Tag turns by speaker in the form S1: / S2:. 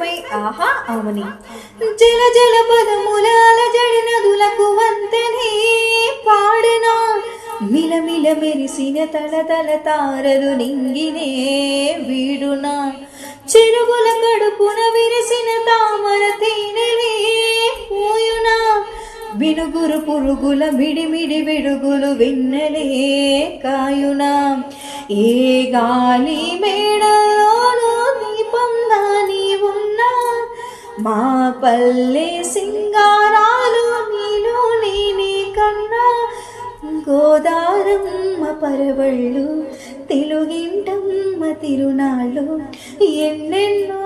S1: మరి ఆహా అవుని జల జల పదములాల జడి నదులకు వంతెనే పాడనా మిల మిల మెరిసిన తల తల తారలు నింగినే వీడునా చెరుగుల కడుపున విరిసిన తామర తేనెలే పోయునా వినుగురు పురుగుల మిడిమిడి విడుగులు వెన్నెలే కాయునా ఏ గాలి మేడలోనూ దీపంలా నీ ఉన్నా మా పల్లె సింగారాలు నీలో నేనే కన్నా గోదారమ్మ పరవళ్ళు తెలుగింటమ్మ తిరునాళ్ళు ఎన్నెన్నో